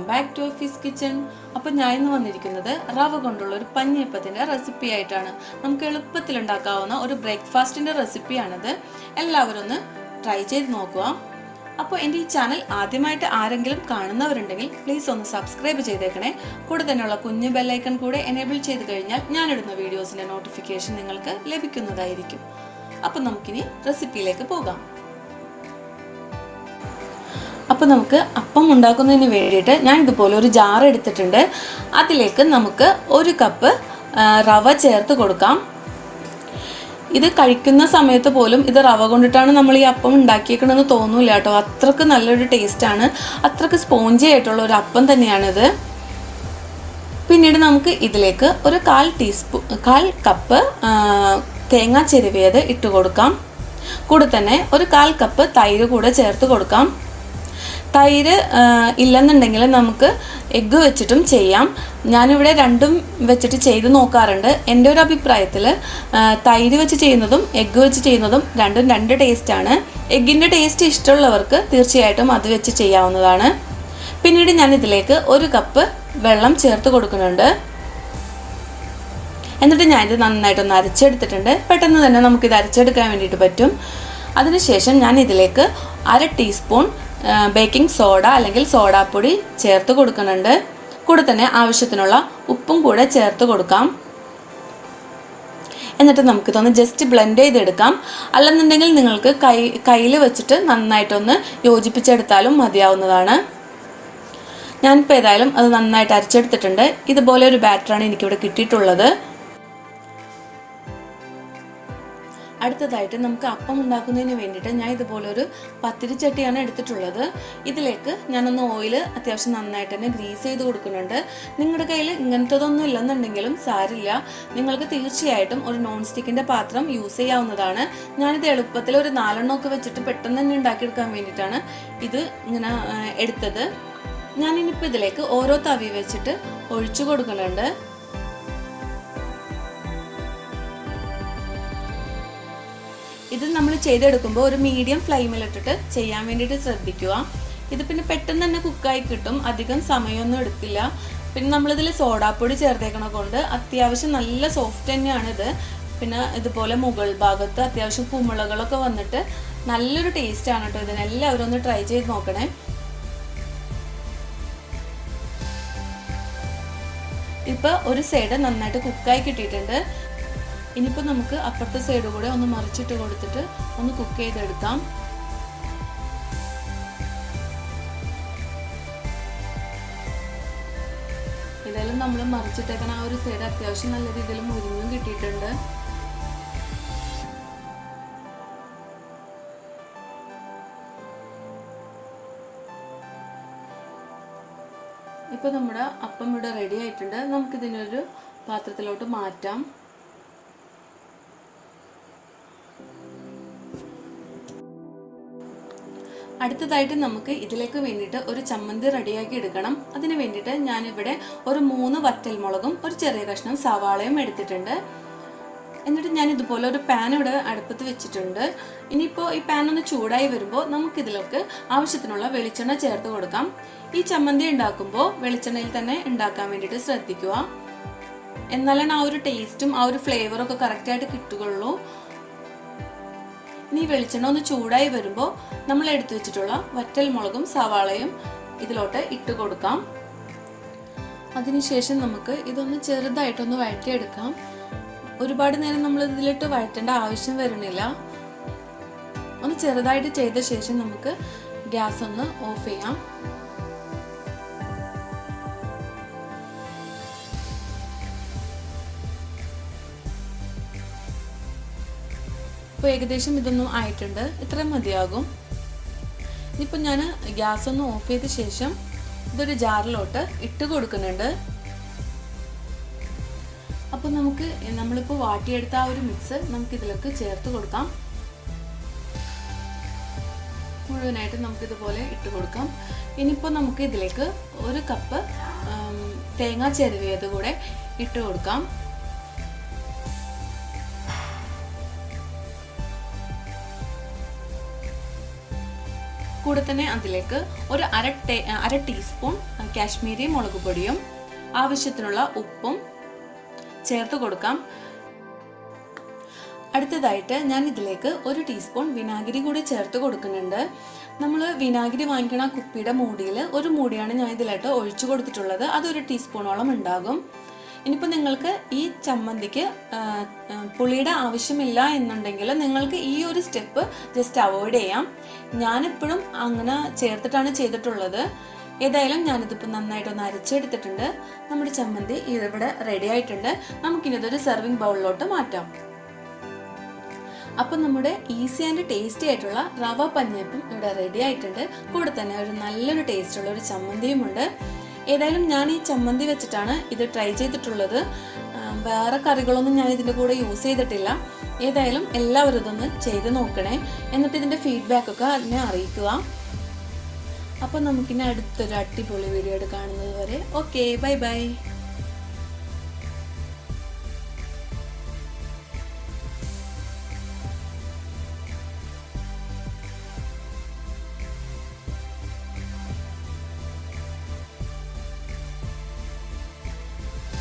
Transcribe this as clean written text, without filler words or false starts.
Welcome back to office kitchen. അപ്പോൾ ഞാൻ ഇന്ന് വന്നിരിക്കുന്നത് റവ കൊണ്ടുള്ള ഒരു പഞ്ഞിയപ്പത്തിൻ്റെ റെസിപ്പി ആയിട്ടാണ്. നമുക്ക് എളുപ്പത്തിൽ ഉണ്ടാക്കാവുന്ന ഒരു ബ്രേക്ക്ഫാസ്റ്റിൻ്റെ റെസിപ്പിയാണിത്. എല്ലാവരും ഒന്ന് ട്രൈ ചെയ്ത് നോക്കുക. അപ്പോൾ എൻ്റെ ഈ ചാനൽ ആദ്യമായിട്ട് ആരെങ്കിലും കാണുന്നവരുണ്ടെങ്കിൽ പ്ലീസ് ഒന്ന് സബ്സ്ക്രൈബ് ചെയ്തേക്കണേ. കൂടെ തന്നെയുള്ള കുഞ്ഞു ബെല്ലൈക്കൺ കൂടെ എനേബിൾ ചെയ്ത് കഴിഞ്ഞാൽ ഞാനിടുന്ന വീഡിയോസിൻ്റെ നോട്ടിഫിക്കേഷൻ നിങ്ങൾക്ക് ലഭിക്കുന്നതായിരിക്കും. അപ്പോൾ നമുക്കിനി റെസിപ്പിയിലേക്ക് പോകാം. അപ്പോൾ നമുക്ക് അപ്പം ഉണ്ടാക്കുന്നതിന് വേണ്ടിയിട്ട് ഞാൻ ഇതുപോലെ ഒരു ജാർ എടുത്തിട്ടുണ്ട്. അതിലേക്ക് നമുക്ക് 1 കപ്പ് റവ ചേർത്ത് കൊടുക്കാം. ഇത് കഴിക്കുന്ന സമയത്ത് പോലും ഇത് റവ കൊണ്ടിട്ടാണ് നമ്മൾ ഈ അപ്പം ഉണ്ടാക്കിയേക്കണമെന്ന് തോന്നില്ല കേട്ടോ. അത്രക്ക് നല്ലൊരു ടേസ്റ്റാണ്, അത്രക്ക് സ്പോഞ്ചി ആയിട്ടുള്ള ഒരു അപ്പം തന്നെയാണിത്. പിന്നീട് നമുക്ക് ഇതിലേക്ക് ഒരു 1/4 കപ്പ് തേങ്ങ ചിരവിയത് ഇട്ട് കൊടുക്കാം. കൂടെ തന്നെ ഒരു 1/4 കപ്പ് തൈര് കൂടെ ചേർത്ത് കൊടുക്കാം. തൈര് ഇല്ലെന്നുണ്ടെങ്കിൽ നമുക്ക് എഗ്ഗ് വെച്ചിട്ടും ചെയ്യാം. ഞാനിവിടെ രണ്ടും വെച്ചിട്ട് ചെയ്ത് നോക്കാറുണ്ട്. എൻ്റെ ഒരു അഭിപ്രായത്തിൽ തൈര് വെച്ച് ചെയ്യുന്നതും എഗ്ഗ് വെച്ച് ചെയ്യുന്നതും രണ്ടും രണ്ട് ടേസ്റ്റാണ്. എഗ്ഗിൻ്റെ ടേസ്റ്റ് ഇഷ്ടമുള്ളവർക്ക് തീർച്ചയായിട്ടും അത് വെച്ച് ചെയ്യാവുന്നതാണ്. പിന്നീട് ഞാൻ ഇതിലേക്ക് 1 കപ്പ് വെള്ളം ചേർത്ത് കൊടുക്കുന്നുണ്ട്. എന്നിട്ട് ഞാനിത് നന്നായിട്ടൊന്ന് അരച്ചെടുത്തിട്ടുണ്ട്. പെട്ടെന്ന് തന്നെ നമുക്കിത് അരച്ചെടുക്കാൻ വേണ്ടിയിട്ട് പറ്റും. അതിനുശേഷം ഞാൻ ഇതിലേക്ക് 1/2 ടീസ്പൂൺ ബേക്കിംഗ് സോഡ അല്ലെങ്കിൽ സോഡാപ്പൊടി ചേർത്ത് കൊടുക്കുന്നുണ്ട്. കൂടെ തന്നെ ആവശ്യത്തിനുള്ള ഉപ്പും കൂടെ ചേർത്ത് കൊടുക്കാം. എന്നിട്ട് നമുക്കിതൊന്ന് ജസ്റ്റ് ബ്ലെൻഡ് ചെയ്തെടുക്കാം. അല്ലെന്നുണ്ടെങ്കിൽ നിങ്ങൾക്ക് കയ്യിൽ വെച്ചിട്ട് നന്നായിട്ടൊന്ന് യോജിപ്പിച്ചെടുത്താലും മതിയാവുന്നതാണ്. ഞാനിപ്പോൾ ഏതായാലും അത് നന്നായിട്ട് അരച്ചെടുത്തിട്ടുണ്ട്. ഇതുപോലെ ഒരു ബാറ്ററാണ് എനിക്കിവിടെ കിട്ടിയിട്ടുള്ളത്. അടുത്തതായിട്ട് നമുക്ക് അപ്പം ഉണ്ടാക്കുന്നതിന് വേണ്ടിയിട്ട് ഞാൻ ഇതുപോലൊരു പത്തിരിച്ചട്ടിയാണ് എടുത്തിട്ടുള്ളത്. ഇതിലേക്ക് ഞാനൊന്ന് ഓയിൽ അത്യാവശ്യം നന്നായിട്ട് തന്നെ ഗ്രീസ് ചെയ്ത് കൊടുക്കുന്നുണ്ട്. നിങ്ങളുടെ കയ്യിൽ ഇങ്ങനത്തതൊന്നും ഇല്ലെന്നുണ്ടെങ്കിലും സാരില്ല, നിങ്ങൾക്ക് തീർച്ചയായിട്ടും ഒരു നോൺ സ്റ്റിക്കിൻ്റെ പാത്രം യൂസ് ചെയ്യാവുന്നതാണ്. ഞാനിത് എളുപ്പത്തിൽ ഒരു 4 എണ്ണമൊക്കെ വെച്ചിട്ട് പെട്ടെന്ന് തന്നെ ഉണ്ടാക്കിയെടുക്കാൻ വേണ്ടിയിട്ടാണ് ഇത് ഇങ്ങനെ എടുത്തത്. ഞാനിനിപ്പോൾ ഇതിലേക്ക് ഓരോ തവി വെച്ചിട്ട് ഒഴിച്ചു കൊടുക്കുന്നുണ്ട്. ഇത് നമ്മൾ ചെയ്തെടുക്കുമ്പോൾ ഒരു മീഡിയം ഫ്ലെയിമിലിട്ടിട്ട് ചെയ്യാൻ വേണ്ടിയിട്ട് ശ്രദ്ധിക്കുക. ഇത് പിന്നെ പെട്ടെന്ന് തന്നെ കുക്കായി കിട്ടും, അധികം സമയമൊന്നും എടുക്കില്ല. പിന്നെ നമ്മളിതിൽ സോഡാപ്പൊടി ചേർത്തേക്കണ കൊണ്ട് അത്യാവശ്യം നല്ല സോഫ്റ്റ് തന്നെയാണിത്. പിന്നെ ഇതുപോലെ മുകൾ ഭാഗത്ത് അത്യാവശ്യം കുമിളകളൊക്കെ വന്നിട്ട് നല്ലൊരു ടേസ്റ്റാണ് കേട്ടോ. ഇതിനെല്ലാവരും ഒന്ന് ട്രൈ ചെയ്ത് നോക്കണേ. ഇപ്പോൾ ഒരു സൈഡ് നന്നായിട്ട് കുക്കായി കിട്ടിയിട്ടുണ്ട്. ഇനിയിപ്പോൾ നമുക്ക് അപ്പുറത്തെ സൈഡ് കൂടെ ഒന്ന് മറിച്ചിട്ട് കൊടുത്തിട്ട് ഒന്ന് കുക്ക് ചെയ്തെടുക്കാം. ഇതെല്ലാം നമ്മൾ മറിച്ചിട്ടേക്കാൻ ആ ഒരു സൈഡ് അത്യാവശ്യം നല്ല രീതിയിൽ മുരിഞ്ഞും കിട്ടിയിട്ടുണ്ട്. ഇപ്പോൾ നമ്മുടെ അപ്പം ഇവിടെ റെഡി ആയിട്ടുണ്ട്. നമുക്കിതിനൊരു പാത്രത്തിലോട്ട് മാറ്റാം. അടുത്തതായിട്ട് നമുക്ക് ഇതിലേക്ക് വേണ്ടിയിട്ട് ഒരു ചമ്മന്തി റെഡിയാക്കി എടുക്കണം. അതിന് വേണ്ടിയിട്ട് ഞാനിവിടെ ഒരു 3 വറ്റൽമുളകും ഒരു ചെറിയ കഷ്ണം സവാളയും എടുത്തിട്ടുണ്ട്. എന്നിട്ട് ഞാൻ ഇതുപോലെ ഒരു പാൻ ഇവിടെ അടുപ്പത്ത് വെച്ചിട്ടുണ്ട്. ഇനിയിപ്പോൾ ഈ പാൻ ഒന്ന് ചൂടായി വരുമ്പോൾ നമുക്കിതിലേക്ക് ആവശ്യത്തിനുള്ള വെളിച്ചെണ്ണ ചേർത്ത് കൊടുക്കാം. ഈ ചമ്മന്തി ഉണ്ടാക്കുമ്പോൾ വെളിച്ചെണ്ണയിൽ തന്നെ ഉണ്ടാക്കാൻ വേണ്ടിയിട്ട് ശ്രദ്ധിക്കുക. എന്നാലാണ് ആ ഒരു ടേസ്റ്റും ആ ഒരു ഫ്ലേവറൊക്കെ കറക്റ്റായിട്ട് കിട്ടുകയുള്ളൂ. ഇനി വെളിച്ചെണ്ണ ഒന്ന് ചൂടായി വരുമ്പോൾ നമ്മൾ എടുത്തു വെച്ചിട്ടുള്ള വറ്റൽമുളകും സവാളയും ഇതിലോട്ട് ഇട്ട് കൊടുക്കാം. അതിനുശേഷം നമുക്ക് ഇതൊന്ന് ചെറുതായിട്ടൊന്ന് വഴറ്റിയെടുക്കാം. ഒരുപാട് നേരം നമ്മൾ ഇതിലിട്ട് വഴറ്റേണ്ട ആവശ്യം വരുന്നില്ല. ഒന്ന് ചെറുതായിട്ട് ചെയ്ത ശേഷം നമുക്ക് ഗ്യാസ് ഒന്ന് ഓഫ് ചെയ്യാം. ഇപ്പോൾ ഏകദേശം ഇതൊന്നും ആയിട്ടുണ്ട്. ഇത്രയും മതിയാകും. ഇനിയിപ്പോൾ ഞാൻ ഗ്യാസ് ഒന്ന് ഓഫ് ചെയ്ത ശേഷം ഇതൊരു ജാറിലോട്ട് ഇട്ട് കൊടുക്കുന്നുണ്ട്. അപ്പോൾ നമുക്ക് നമ്മളിപ്പോൾ വാട്ടിയെടുത്ത ആ ഒരു മിക്സ് നമുക്കിതിലേക്ക് ചേർത്ത് കൊടുക്കാം. മുഴുവനായിട്ട് നമുക്കിതുപോലെ ഇട്ട് കൊടുക്കാം. ഇനിയിപ്പോൾ നമുക്ക് ഇതിലേക്ക് 1 കപ്പ് തേങ്ങ ചിരവിയത് കൂടെ ഇട്ട് കൊടുക്കാം. കൂടെ തന്നെ അതിലേക്ക് ഒരു അര ടീസ്പൂൺ കാശ്മീരി മുളക് പൊടിയും ആവശ്യത്തിനുള്ള ഉപ്പും ചേർത്ത് കൊടുക്കാം. അടുത്തതായിട്ട് ഞാൻ ഇതിലേക്ക് ഒരു ടീസ്പൂൺ വിനാഗിരി കൂടി ചേർത്ത് കൊടുക്കുന്നുണ്ട്. നമ്മൾ വിനാഗിരി വാങ്ങിക്കണ കുപ്പിയുടെ മൂടിയിൽ ഒരു മൂടിയാണ് ഞാൻ ഇതിലായിട്ട് ഒഴിച്ചു കൊടുത്തിട്ടുള്ളത്. അതൊരു ടീസ്പൂണോളം ഉണ്ടാകും. ഇനിയിപ്പോൾ നിങ്ങൾക്ക് ഈ ചമ്മന്തിക്ക് പുളിയുടെ ആവശ്യമില്ല എന്നുണ്ടെങ്കിൽ നിങ്ങൾക്ക് ഈ ഒരു സ്റ്റെപ്പ് ജസ്റ്റ് അവോയ്ഡ് ചെയ്യാം. ഞാനെപ്പോഴും അങ്ങനെ ചേർത്തിട്ടാണ് ചെയ്തിട്ടുള്ളത്. ഏതായാലും ഞാനിതിപ്പോൾ നന്നായിട്ടൊന്ന് അരച്ചെടുത്തിട്ടുണ്ട്. നമ്മുടെ ചമ്മന്തി ഇവിടെ റെഡി ആയിട്ടുണ്ട്. നമുക്കിനിതൊരു സെർവിങ് ബൗളിലോട്ട് മാറ്റാം. അപ്പം നമ്മുടെ ഈസി ആൻഡ് ടേസ്റ്റി ആയിട്ടുള്ള റവ പഞ്ഞിയപ്പം ഇവിടെ റെഡി ആയിട്ടുണ്ട്. കൂടെ തന്നെ ഒരു നല്ലൊരു ടേസ്റ്റുള്ള ഒരു ചമ്മന്തിയുമുണ്ട്. ഏതായാലും ഞാൻ ഈ ചമ്മന്തി വെച്ചിട്ടാണ് ഇത് ട്രൈ ചെയ്തിട്ടുള്ളത്. വേറെ കറികളൊന്നും ഞാൻ ഇതിൻ്റെ കൂടെ യൂസ് ചെയ്തിട്ടില്ല. ഏതായാലും എല്ലാവരും ഇതൊന്ന് ചെയ്ത് നോക്കണേ. എന്നിട്ട് ഇതിൻ്റെ ഫീഡ്ബാക്കൊക്കെ അതിനെ അറിയിക്കുക. അപ്പം നമുക്കിനി അടുത്തൊരു അടിപൊളി വീഡിയോ കാണുന്നത് വരെ ഓക്കെ, ബൈ ബൈ.